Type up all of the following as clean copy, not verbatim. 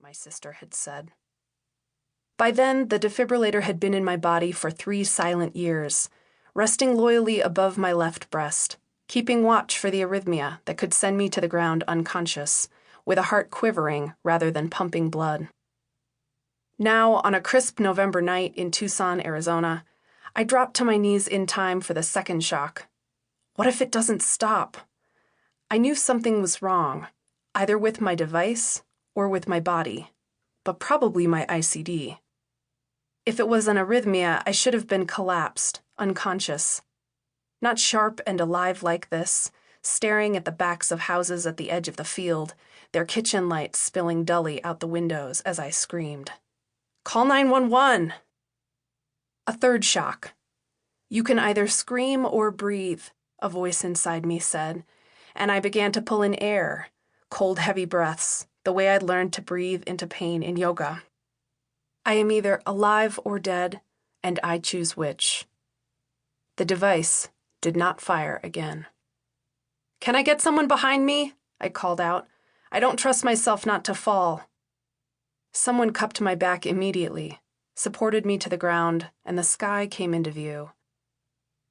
my sister had said. By then, the defibrillator had been in my body for 3 silent years, resting loyally above my left breast, keeping watch for the arrhythmia that could send me to the ground unconscious, with a heart quivering rather than pumping blood. Now, on a crisp November night in Tucson, Arizona, I dropped to my knees in time for the second shock. What if it doesn't stop? I knew something was wrong, either with my device or with my body, but probably my ICD. If it was an arrhythmia, I should have been collapsed, unconscious. Not sharp and alive like this, staring at the backs of houses at the edge of the field, their kitchen lights spilling dully out the windows as I screamed. "Call 911!" A third shock. "You can either scream or breathe," a voice inside me said, and I began to pull in air, cold, heavy breaths, the way I'd learned to breathe into pain in yoga. I am either alive or dead, and I choose which. The device did not fire again. "Can I get someone behind me?" I called out. "I don't trust myself not to fall." Someone cupped my back immediately, supported me to the ground, and the sky came into view.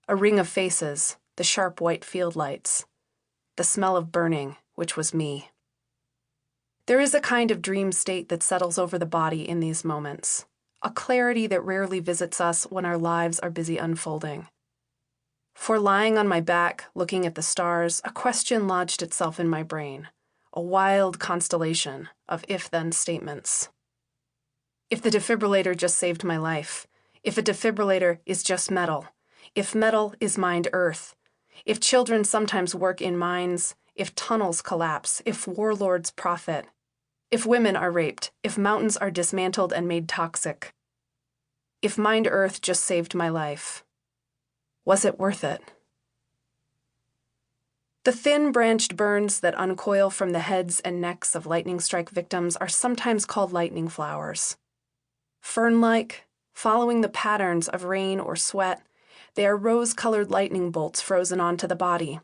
A ring of faces, the sharp white field lights, the smell of burning, which was me. There is a kind of dream state that settles over the body in these moments, a clarity that rarely visits us when our lives are busy unfolding. For lying on my back, looking at the stars, a question lodged itself in my brain, a wild constellation of if-then statements. If the defibrillator just saved my life, if a defibrillator is just metal, if metal is mined earth, if children sometimes work in mines, if tunnels collapse, if warlords profit, if women are raped, if mountains are dismantled and made toxic, if mined earth just saved my life, was it worth it? The thin branched burns that uncoil from the heads and necks of lightning strike victims are sometimes called lightning flowers. Fern-like, following the patterns of rain or sweat, they are rose-colored lightning bolts frozen onto the body,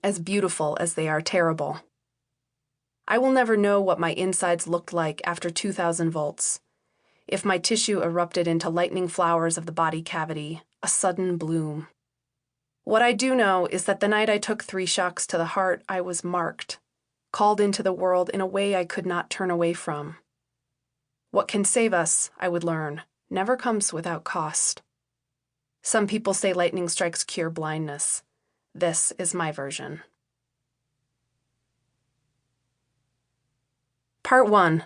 as beautiful as they are terrible. I will never know what my insides looked like after 2,000 volts, if my tissue erupted into lightning flowers of the body cavity, a sudden bloom. What I do know is that the night I took 3 shocks to the heart, I was marked, called into the world in a way I could not turn away from. What can save us, I would learn, never comes without cost. Some people say lightning strikes cure blindness. This is my version. Part 1.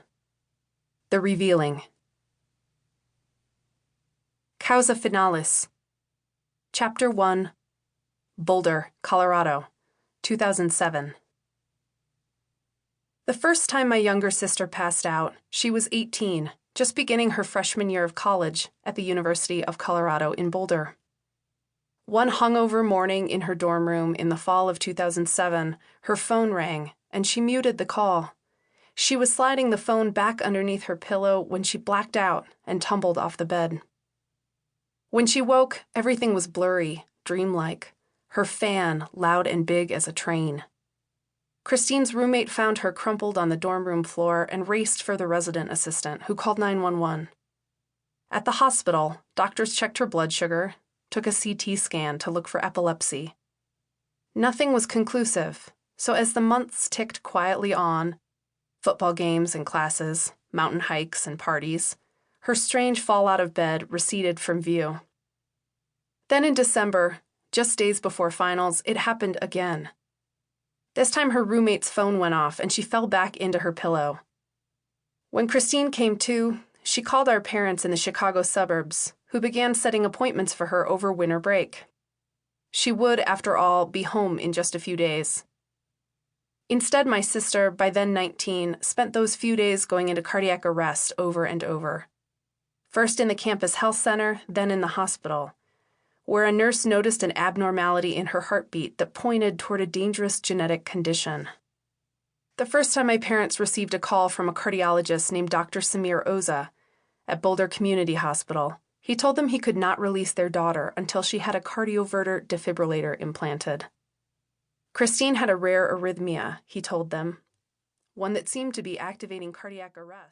The Revealing. Causa Finalis. Chapter 1. Boulder, Colorado, 2007. The first time my younger sister passed out, she was 18, just beginning her freshman year of college at the University of Colorado in Boulder. One hungover morning in her dorm room in the fall of 2007, her phone rang, and she muted the call. She was sliding the phone back underneath her pillow when she blacked out and tumbled off the bed. When she woke, everything was blurry, dreamlike, her fan loud and big as a train. Christine's roommate found her crumpled on the dorm room floor and raced for the resident assistant, who called 911. At the hospital, doctors checked her blood sugar, took a CT scan to look for epilepsy. Nothing was conclusive, so as the months ticked quietly on, football games and classes, mountain hikes and parties, her strange fall out of bed receded from view. Then in December, just days before finals, it happened again. This time her roommate's phone went off and she fell back into her pillow. When Christine came to, she called our parents in the Chicago suburbs, who began setting appointments for her over winter break. She would, after all, be home in just a few days. Instead, my sister, by then 19, spent those few days going into cardiac arrest over and over. First in the campus health center, then in the hospital, where a nurse noticed an abnormality in her heartbeat that pointed toward a dangerous genetic condition. The first time my parents received a call from a cardiologist named Dr. Samir Oza at Boulder Community Hospital, he told them he could not release their daughter until she had a cardioverter defibrillator implanted. Christine had a rare arrhythmia, he told them, one that seemed to be activating cardiac arrest.